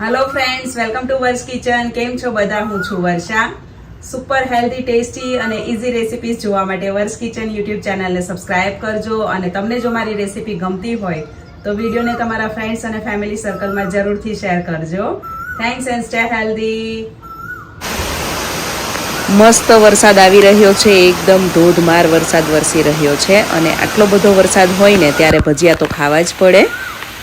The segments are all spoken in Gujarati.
Hello friends, welcome to Vars kitchen. કેમ છો બધા? હું છું વર્ષા. સુપર હેલ્ધી, ટેસ્ટી અને ઇઝી રેસિપીઝ જોવા માટે વર્સ કિચન યુટ્યુબ ચેનલને સબસ્ક્રાઇબ કરજો. અને તમને જો મારી રેસિપી ગમતી હોય તો વિડીયોને તમારા ફ્રેન્ડ્સ અને ફેમિલી સર્કલમાં જરૂરથી શેર કરજો. Thanks and stay healthy. મસ્ત વરસાદ આવી રહ્યો છે, એકદમ ધોધમાર વરસાદ વરસી રહ્યો છે. અને આટલો બધો વરસાદ હોય ને ત્યારે ભજીયા તો ખાવા જ પડે.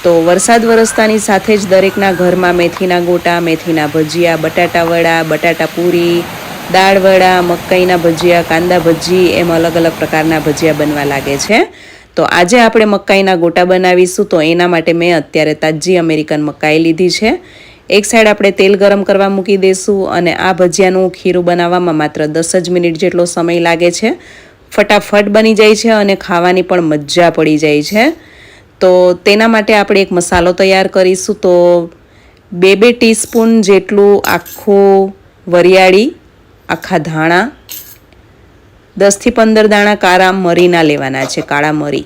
તો વરસાદ વરસતાની સાથે જ દરેકના ઘરમાં મેથીના ગોટા, મેથીના ભજીયા, બટાટા વડા, બટાટા પૂરી, દાળ વડા, મકાઈના ભજીયા, કાંદા ભજી એમ અલગ અલગ પ્રકારના ભજીયા બનવા લાગે છે. તો આજે આપણે મકાઈના ગોટા બનાવીશું. તો એના માટે મેં અત્યારે તાજી અમેરિકન મકાઈ લીધી છે. એક સાઈડ આપણે તેલ ગરમ કરવા મૂકી દઈશું અને આ ભજીયાનું ખીરું બનાવવામાં માત્ર 10 જ મિનિટ જેટલો સમય લાગે છે. ફટાફટ બની જાય છે અને ખાવાની પણ મજા પડી જાય છે. તો તેના માટે આપણે એક મસાલો તૈયાર કરીશું. તો 2 ટીસ્પૂન જેટલું આખું વરિયાળી, આખા ધાણા, 10થી 15 દાણા કાળા મરીના લેવાના છે. કાળા મરી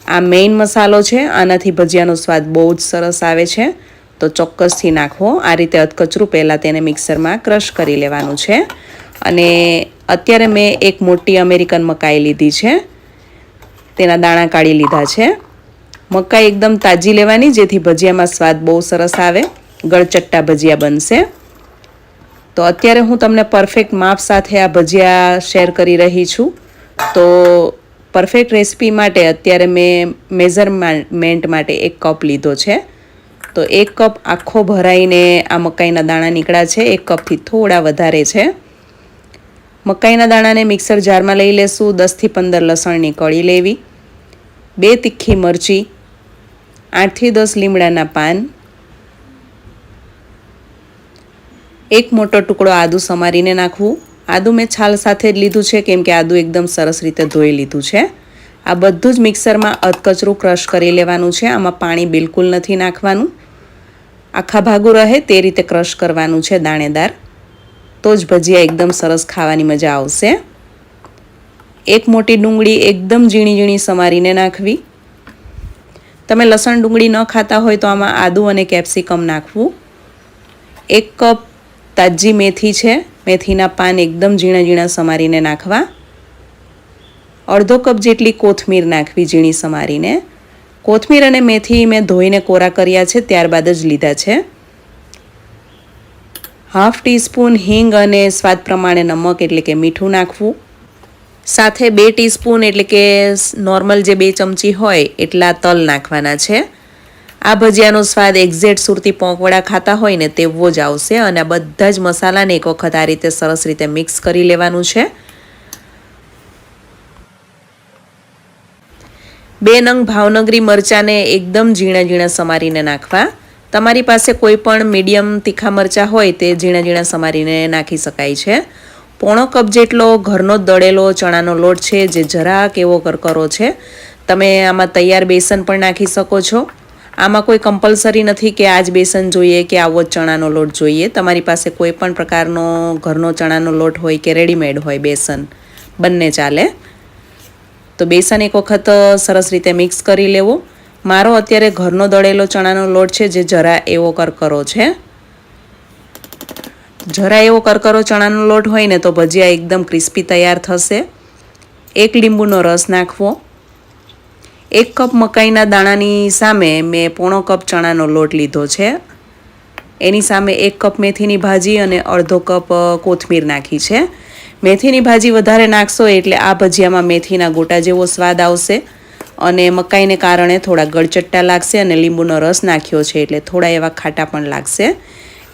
આ મેઇન મસાલો છે. આનાથી ભજીયાનો સ્વાદ બહુ જ સરસ આવે છે. તો ચોક્કસથી નાખવો. આ રીતે અધકચરું પહેલાં તેને મિક્સરમાં ક્રશ કરી લેવાનું છે. અને અત્યારે મેં એક મોટી અમેરિકન મકાઈ લીધી છે, તેના દાણા કાઢી લીધા છે. મકાઈ એકદમ તાજી લેવાની, જેથી ભજીયામાં સ્વાદ બહુ સરસ આવે, ગળચટ્ટા ભજીયા બનશે. તો અત્યારે હું તમને પરફેક્ટ માપ સાથે આ ભજીયા શેર કરી રહી છું. તો પરફેક્ટ રેસિપી માટે અત્યારે મેં મેઝરમેન્ટ માટે 1 કપ લીધો છે. તો 1 કપ આખો ભરાઈને આ મકાઈના દાણા નીકળ્યા છે. 1 કપથી થોડા વધારે છે. મકાઈના દાણાને મિક્સર જારમાં લઈ લેશું. 10થી 15 લસણની કળી લેવી, 2 તીખી મરચી, 8થી 10 લીમડાના પાન, 1 મોટો ટુકડો આદું સમારીને નાખવું. આદું મેં છાલ સાથે જ લીધું છે, કેમ કે આદું એકદમ સરસ રીતે ધોઈ લીધું છે. આ બધું જ મિક્સરમાં અધકચરું ક્રશ કરી લેવાનું છે. આમાં પાણી બિલકુલ નથી નાખવાનું. આખા ભાગું રહે તે રીતે ક્રશ કરવાનું છે, દાણેદાર. તો જ ભજીયા એકદમ સરસ ખાવાની મજા આવશે. 1 મોટી ડુંગળી એકદમ ઝીણી ઝીણી સમારીને નાખવી. તમે લસણ ડુંગળી ન ખાતા હોય તો આમાં આદું અને કેપ્સિકમ નાખવું. 1 કપ તાજી મેથી છે, મેથીના પાન એકદમ ઝીણા ઝીણા સમારીને નાખવા. અડધો કપ જેટલી કોથમીર નાખવી, ઝીણી સમારીને. કોથમીર અને મેથી મેં ધોઈને કોરા કર્યા છે, ત્યારબાદ જ લીધા છે. 1/2 ટીસ્પૂન હિંગ અને સ્વાદ પ્રમાણે નમક એટલે કે મીઠું નાખવું. સાથે 2 ટીસ્પૂન એટલે કે નોર્મલ જે 2 ચમચી હોય એટલા તલ નાખવાના છે. આ ભજીયાનો સ્વાદ એક્ઝેક્ટ સુરતી પોંકવડા ખાતા હોય ને તેવો જ આવશે. અને આ બધા જ મસાલાને એક વખત આ રીતે સરસ રીતે મિક્સ કરી લેવાનું છે. 2 નંગ ભાવનગરી મરચાંને એકદમ ઝીણા ઝીણા સમારીને નાખવા. તમારી પાસે કોઈ પણ મીડિયમ તીખા મરચાં હોય તે ઝીણા ઝીણા સમારીને નાખી શકાય છે. 1/4 કપ જેટલો ઘરનો દળેલો ચણાનો લોટ છે, જે જરાક એવો કરકરો છે. તમે આમાં તૈયાર બેસન પણ નાખી શકો છો. આમાં કોઈ કમ્પલસરી નથી કે આ જ બેસન જોઈએ કે આવો જ ચણાનો લોટ જોઈએ. તમારી પાસે કોઈ પણ પ્રકારનો ઘરનો ચણાનો લોટ હોય કે રેડીમેડ હોય બેસન, બંને ચાલે. તો બેસન એક વખત સરસ રીતે મિક્સ કરી લેવું. મારો અત્યારે ઘરનો દળેલો ચણાનો લોટ છે, જે જરા એવો કરકરો છે. જરા એવો કરકરો ચણાનો લોટ હોય ને તો ભજીયા એકદમ ક્રિસ્પી તૈયાર થશે. 1 લીંબુનો રસ નાખવો. 1 કપ મકાઈના દાણાની સામે મેં 1/4 કપ ચણાનો લોટ લીધો છે. એની સામે 1 કપ મેથીની ભાજી અને અડધો કપ કોથમીર નાખી છે. મેથીની ભાજી વધારે નાખશો એટલે આ ભજીયામાં મેથીના ગોટા જેવો સ્વાદ આવશે અને મકાઈને કારણે થોડા ગળચટ્ટા લાગશે. અને લીંબુનો રસ નાખ્યો છે એટલે થોડા એવા ખાટા પણ લાગશે.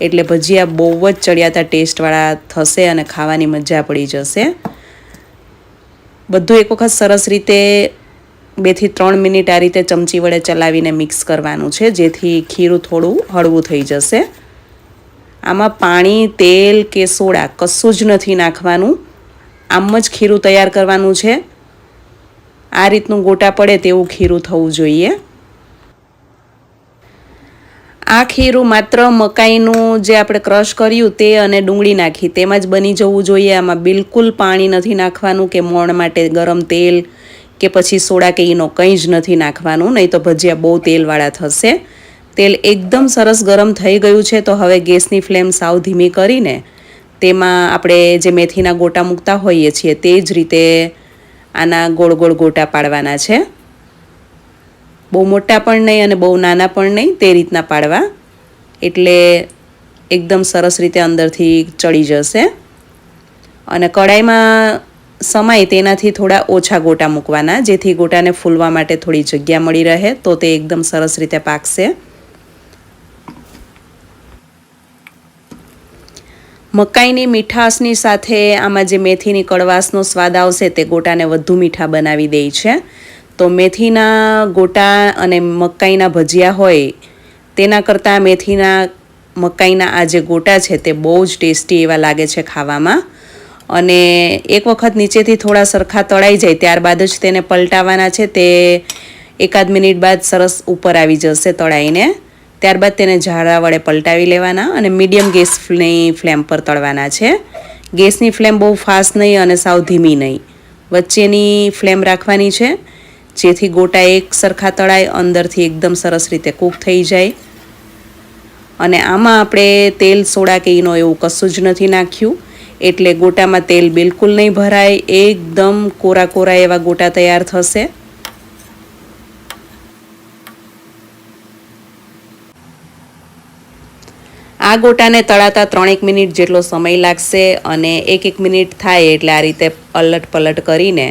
એટલે ભજીયા બહુ જ ચડિયાતા ટેસ્ટવાળા થશે અને ખાવાની મજા પડી જશે. બધું એક વખત સરસ રીતે 2 થી 3 મિનિટ આ રીતે ચમચી વડે ચલાવીને મિક્સ કરવાનું છે, જેથી ખીરું થોડું હળવું થઈ જશે. આમાં પાણી, તેલ કે સોડા કશું જ નથી નાખવાનું. આમ જ ખીરું તૈયાર કરવાનું છે. આ રીતનું ગોટા પડે તેવું ખીરું થવું જોઈએ. આ ખીરું માત્ર મકાઈનું જે આપણે ક્રશ કર્યું તે અને ડુંગળી નાખી તેમાં જ બની જવું જોઈએ. આમાં બિલકુલ પાણી નથી નાખવાનું કે મોણ માટે ગરમ તેલ કે પછી સોડા કે ઈનો કંઈ જ નથી નાખવાનું, નહીં તો ભજીયા બહુ તેલવાળા થશે. તેલ એકદમ સરસ ગરમ થઈ ગયું છે. તો હવે ગેસની ફ્લેમ સાવ ધીમી કરીને તેમાં આપણે જે મેથીના ગોટા મૂકતા હોઈએ છીએ તે જ રીતે આના ગોળ ગોળ ગોટા પાડવાના છે. બહુ મોટા પણ નહીં અને બહુ નાના પણ નહીં, તે રીતના પાડવા, એટલે એકદમ સરસ રીતે અંદરથી ચડી જશે. અને કડાઈમાં સમાય તેનાથી થોડા ઓછા ગોટા મૂકવાના, જેથી ગોટાને ફૂલવા માટે થોડી જગ્યા મળી રહે, તો તે એકદમ સરસ રીતે પાકશે. મકાઈની મીઠાશની સાથે આમાં જે મેથીની કડવાશનો સ્વાદ આવશે તે ગોટાને વધુ મીઠા બનાવી દે છે. તો મેથીના ગોટા અને મકાઈના ભજીયા હોય તેના કરતાં મેથીના મકાઈના આ જે ગોટા છે તે બહુ જ ટેસ્ટી એવા લાગે છે ખાવામાં. અને એક વખત નીચેથી થોડા સરખા તળાઈ જાય ત્યારબાદ જ તેને પલટાવવાના છે. તે એકાદ મિનિટ બાદ સરસ ઉપર આવી જશે તળાઈને. ત્યારબાદ તેને ઝાડા વડે પલટાવી લેવાના અને મીડિયમ ગેસની ફ્લેમ પર તળવાના છે. ગેસની ફ્લેમ બહુ ફાસ્ટ નહીં અને સાવ ધીમી નહીં, વચ્ચેની ફ્લેમ રાખવાની છે, જેથી ગોટા એક સરખા તળાય, અંદરથી એકદમ સરસ રીતે કૂક થઈ જાય. અને આમાં આપણે તેલ, સોડા કે ઈનો એવું કશું જ નથી નાખ્યું, એટલે ગોટામાં તેલ બિલકુલ નહીં ભરાય, એકદમ કોરા કોરા એવા ગોટા તૈયાર થશે. આ ગોટાને તળાતા 3 મિનિટ જેટલો સમય લાગશે. અને 1 મિનિટ થાય એટલે આ રીતે અલટ પલટ કરીને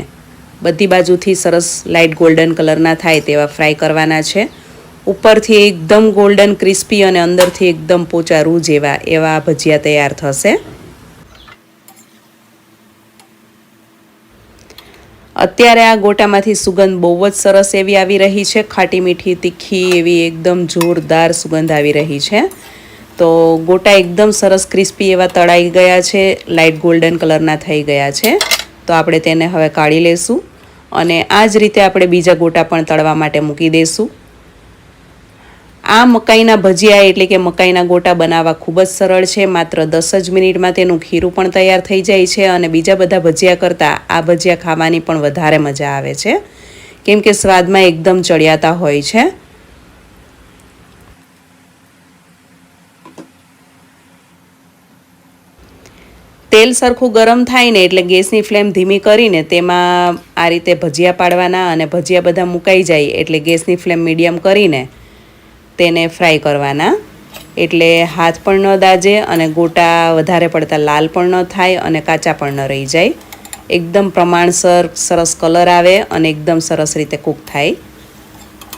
બધી બાજુથી સરસ લાઇટ ગોલ્ડન કલરના થાય તેવા ફ્રાય કરવાના છે. ઉપરથી એકદમ ગોલ્ડન ક્રિસ્પી અને અંદરથી એકદમ પોચા રૂ જેવા એવા ભજીયા તૈયાર થશે. અત્યારે આ ગોટામાંથી સુગંધ બહુ જ સરસ એવી આવી રહી છે, ખાટી મીઠી તીખી એવી એકદમ જોરદાર સુગંધ આવી રહી છે. તો ગોટા એકદમ સરસ ક્રિસ્પી એવા તળાઈ ગયા છે, લાઇટ ગોલ્ડન કલરના થઈ ગયા છે. તો આપણે તેને હવે કાઢી લેશું અને આ જ રીતે આપણે બીજા ગોટા પણ તળવા માટે મૂકી દઈશું. આ મકાઈના ભજીયા એટલે કે મકાઈના ગોટા બનાવવા ખૂબ જ સરળ છે. માત્ર 10 જ મિનિટમાં તેનું ખીરું પણ તૈયાર થઈ જાય છે. અને બીજા બધા ભજીયા કરતાં આ ભજીયા ખાવાની પણ વધારે મજા આવે છે, કેમ કે સ્વાદમાં એકદમ ચડિયાતા હોય છે. તેલ સરખું ગરમ થાય ને એટલે ગેસની ફ્લેમ ધીમી કરીને તેમાં આ રીતે ભજીયા પાડવાના. અને ભજીયા બધા મુકાઈ જાય એટલે ગેસની ફ્લેમ મીડિયમ કરીને તેને ફ્રાય કરવાના, એટલે હાથ પણ ન દાજે અને ગોટા વધારે પડતા લાલ પણ ન થાય અને કાચા પણ ન રહી જાય. એકદમ પ્રમાણસર સરસ કલર આવે અને એકદમ સરસ રીતે કૂક થાય.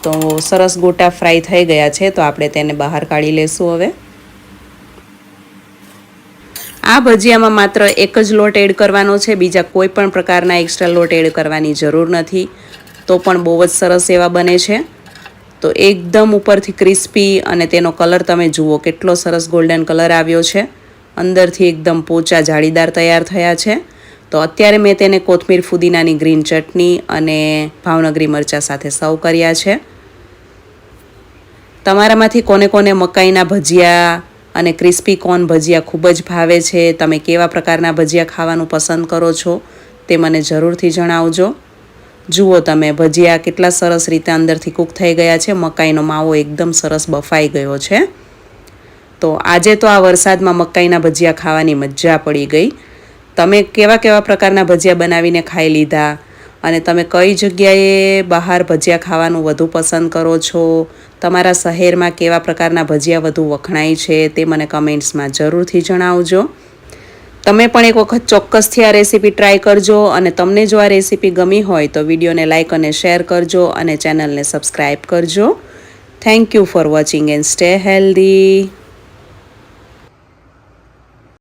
તો સરસ ગોટા ફ્રાય થઈ ગયા છે, તો આપણે તેને બહાર કાઢી લેશું. હવે આ ભજીયામાં માત્ર એક જ લોટ એડ કરવાનો છે, બીજા કોઈ પણ પ્રકારના એક્સ્ટ્રા લોટ એડ કરવાની જરૂર નથી. તો પણ બહુ જ સરસ એવા બને છે. તો એકદમ ઉપરથી ક્રિસ્પી અને તેનો કલર તમે જુઓ કેટલો સરસ ગોલ્ડન કલર આવ્યો છે. અંદરથી એકદમ પોચા જાળીદાર તૈયાર થયા છે. તો અત્યારે મેં તેને કોથમીર ફુદીનાની ગ્રીન ચટણી અને ભાવનગરી મરચાં સાથે સર્વ કર્યા છે. તમારામાંથી કોને કોને મકાઈના ભજીયા અને ક્રિસ્પી કોર્ન ભજીયા ખૂબ જ ભાવે છે, તમે કેવા પ્રકારના ભજીયા ખાવાનું પસંદ કરો છો તે મને જરૂરથી જણાવજો. જુઓ તમે, ભજીયા કેટલા સરસ રીતે અંદરથી કૂક થઈ ગયા છે. મકાઈનો માવો એકદમ સરસ બફાઈ ગયો છે. તો આજે તો આ વરસાદમાં મકાઈના ભજીયા ખાવાની મજા પડી ગઈ. તમે કેવા કેવા પ્રકારના ભજીયા બનાવીને ખાઈ લીધા અને તમે કઈ જગ્યાએ બહાર ભજીયા ખાવાનું વધુ પસંદ કરો છો, તમારા શહેરમાં કેવા પ્રકારના ભજીયા વધુ વખણાય છે તે મને કમેન્ટ્સમાં જરૂરથી જણાવજો. તમે પણ એક વખત ચોક્કસથી આ રેસીપી ટ્રાય કરજો. અને તમને જો આ રેસીપી ગમી હોય તો વિડીયોને લાઇક અને શેર કરજો અને ચેનલને સબસ્ક્રાઈબ કરજો. Thank you for watching and stay healthy.